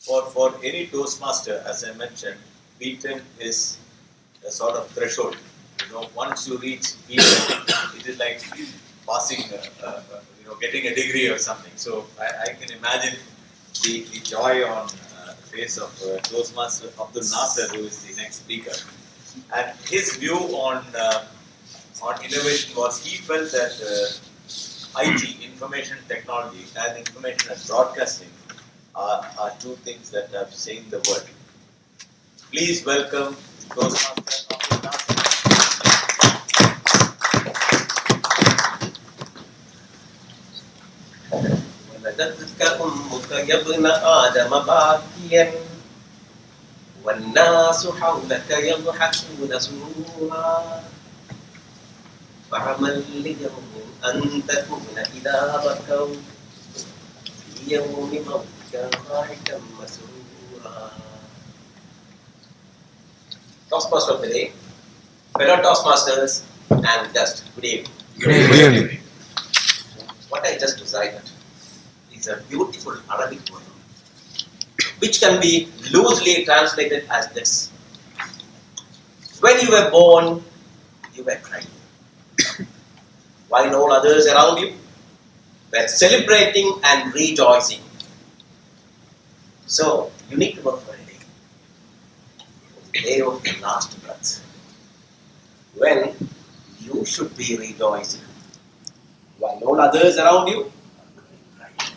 For any toastmaster, as I mentioned, B10 is a sort of threshold. Once you reach B10, it is like passing, getting a degree or something. So I can imagine the joy on the face of Toastmaster Abdul Nasser, who is the next speaker, and his view on innovation was he felt that IT, information technology, and information and broadcasting are two things that have changed the world. Please welcome Toastmaster Abdul Nasser. ولدتك أمك يا ابن آدم باكيا والناس حولك يضحكون سرورا فعمل اليوم أن تكون إذا بكوا في يوم موتك ضاحكا مسرورا. Toastmaster of the day, fellow Toastmasters, and just good evening. Good evening. What I just recited is a beautiful Arabic word, which can be loosely translated as this. When you were born, you were crying, while all others around you were celebrating and rejoicing. So, you need to work for a day. The day of your last breath, when you should be rejoicing, while all others around you are crying.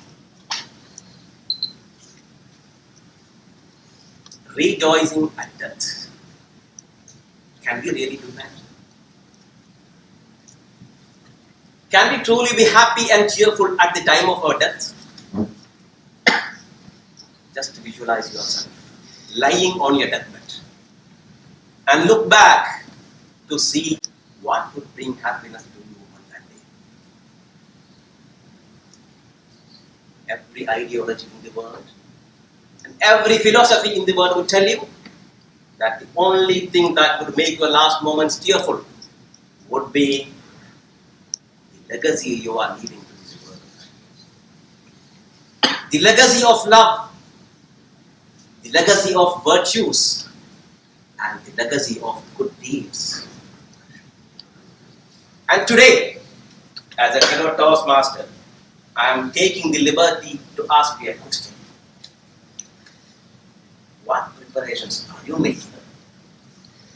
Rejoicing at death. Can we really do that? Can we truly be happy and cheerful at the time of our death? Just visualize yourself lying on your deathbed and look back to see what would bring happiness to you on that day. Every ideology in the world and every philosophy in the world would tell you that the only thing that would make your last moments cheerful would be the legacy you are leaving to this world. The legacy of love, the legacy of virtues, and the legacy of good deeds. And today, as a fellow Toastmaster, I am taking the liberty to ask you a question. What preparations are you making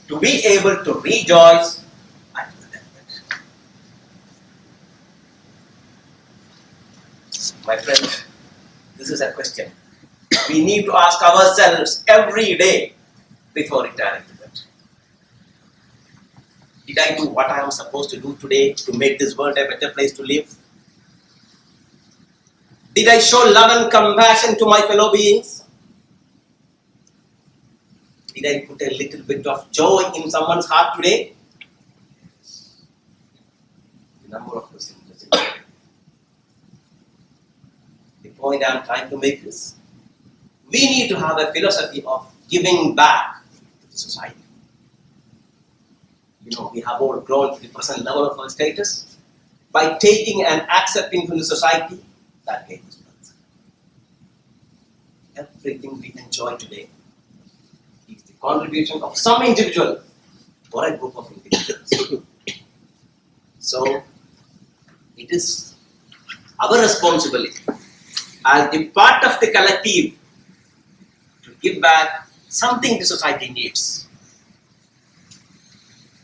to be able to rejoice at your deathbed? My friend, this is a question we need to ask ourselves every day before retiring to bed. Did I do what I am supposed to do today to make this world a better place to live? Did I show love and compassion to my fellow beings? Did I put a little bit of joy in someone's heart today? The number of questions. The point I am trying to make is, we need to have a philosophy of giving back to the society. We have all grown to the present level of our status by taking and accepting from the society that gave us birth. Everything we enjoy today is the contribution of some individual or a group of individuals. So, it is our responsibility as the part of the collective to give back something the society needs.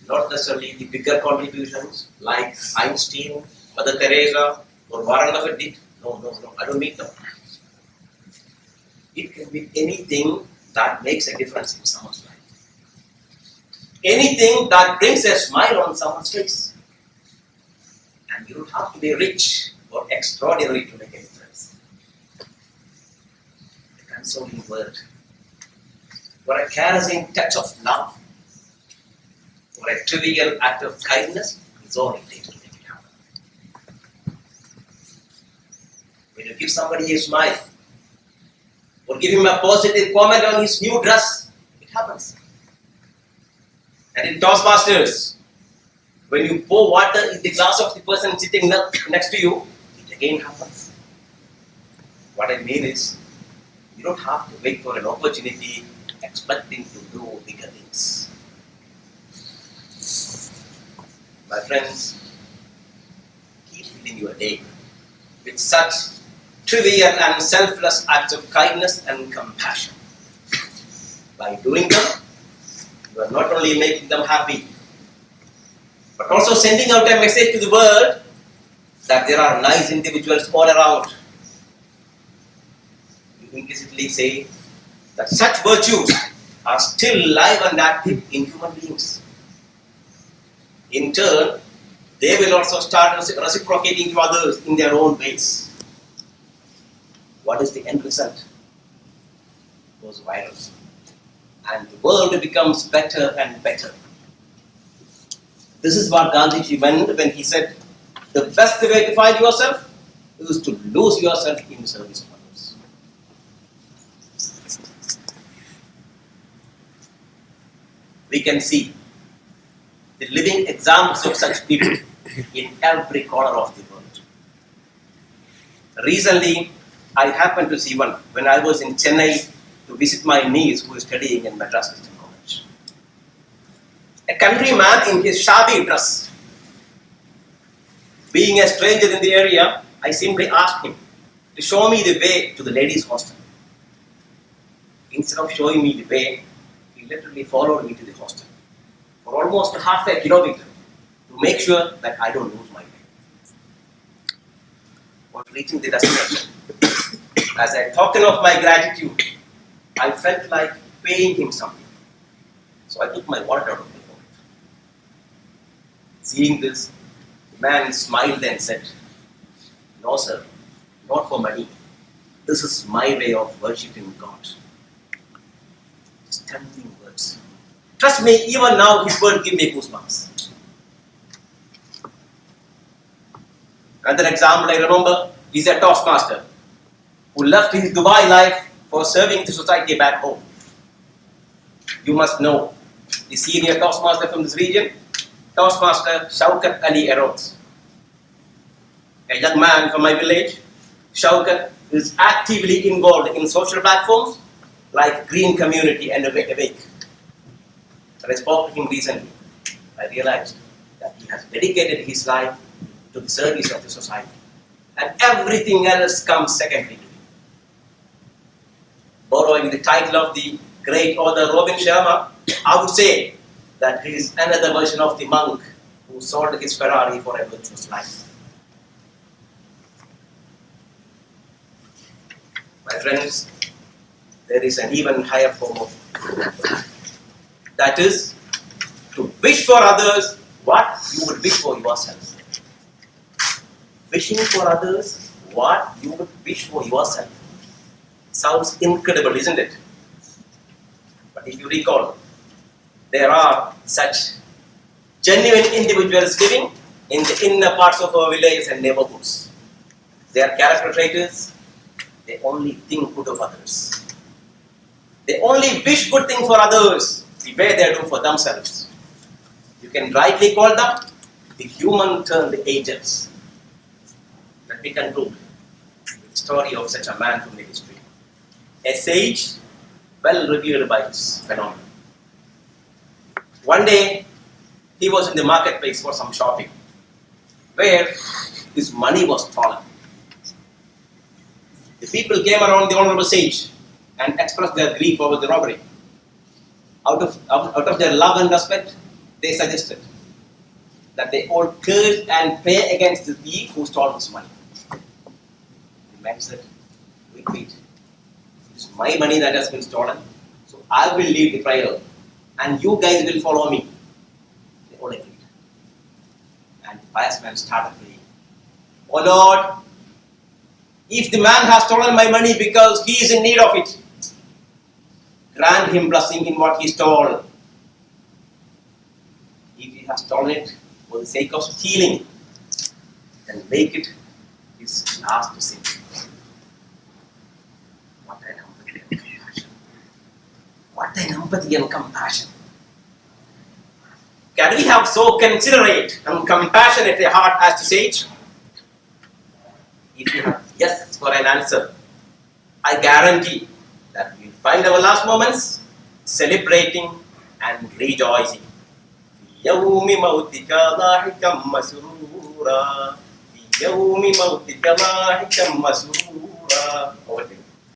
Not necessarily the bigger contributions like Einstein, Mother Teresa, or Warren Buffett did. No, I don't need them. It can be anything that makes a difference in someone's life. Anything that brings a smile on someone's face. And you don't have to be rich or extraordinary to make a difference. A consoling word, or a caressing touch of love, or a trivial act of kindness is all it takes to make it happen. When you give somebody a smile, or give him a positive comment on his new dress, it happens. And in Toastmasters, when you pour water in the glass of the person sitting next to you, it again happens. What I mean is, You don't have to wait for an opportunity expecting to do bigger things. My friends, keep filling your day with such trivial and selfless acts of kindness and compassion. By doing them, you are not only making them happy, but also sending out a message to the world that there are nice individuals all around. You implicitly say that such virtues are still live and active in human beings. In turn, they will also start reciprocating to others in their own ways. What is the end result? It goes viral. And the world becomes better and better. This is what Gandhiji meant when he said, the best way to find yourself is to lose yourself in the service of others. We can see the living examples of such people in every corner of the world. Recently, I happened to see one when I was in Chennai to visit my niece who is studying in Madras Christian College. A countryman in his shabby dress. Being a stranger in the area, I simply asked him to show me the way to the ladies' hostel. Instead of showing me the way, he literally followed me to the hostel for almost half a kilometer to make sure that I don't lose my way. On reaching the destination, as a token of my gratitude, I felt like paying him something. So I took my wallet out of my pocket. Seeing this, the man smiled and said, "No, sir, not for money. This is my way of worshipping God." Stunning words. Trust me, even now his words give me goosebumps. Another example I remember is a toastmaster who left his Dubai life for serving the society back home. You must know the senior toastmaster from this region, Toastmaster Shaukat Ali Eroz. A young man from my village, Shaukat is actively involved in social platforms like Green Community and Awake. When I spoke to him recently, I realized that he has dedicated his life to the service of the society, and everything else comes secondary to him. Borrowing the title of the great author Robin Sharma, I would say that he is another version of the monk who sold his Ferrari for a virtuous life. My friends, there is an even higher form of that is to wish for others what you would wish for yourself. Wishing for others what you would wish for yourself. Sounds incredible, isn't it? But if you recall, there are such genuine individuals living in the inner parts of our villages and neighborhoods. They are character traitors. They only think good of others. They only wish good things for others the way they do for themselves. You can rightly call them the human turned angels. Let me conclude with the story of such a man from the history. A sage well revered by his phenomenon. One day, he was in the marketplace for some shopping, where his money was stolen. The people came around the honorable sage and expressed their grief over the robbery. Out of their love and respect, they suggested that they all curse and pray against the thief who stole his money. The man said, wait, it is my money that has been stolen, so I will lead the prayer and you guys will follow me. They all agreed. And the pious man started praying, "Oh Lord, if the man has stolen my money because he is in need of it, grant him blessing in what he stole. If he has stolen it for the sake of stealing, then make it his last sin." What an empathy and compassion. What an empathy and compassion. Can we have so considerate and compassionate a heart as the sage? If you have yes for an answer, I guarantee that we find our last moments celebrating and rejoicing. في يوم موتك ضاحكا مسرورا في يوم موتك ضاحكا مسرورا.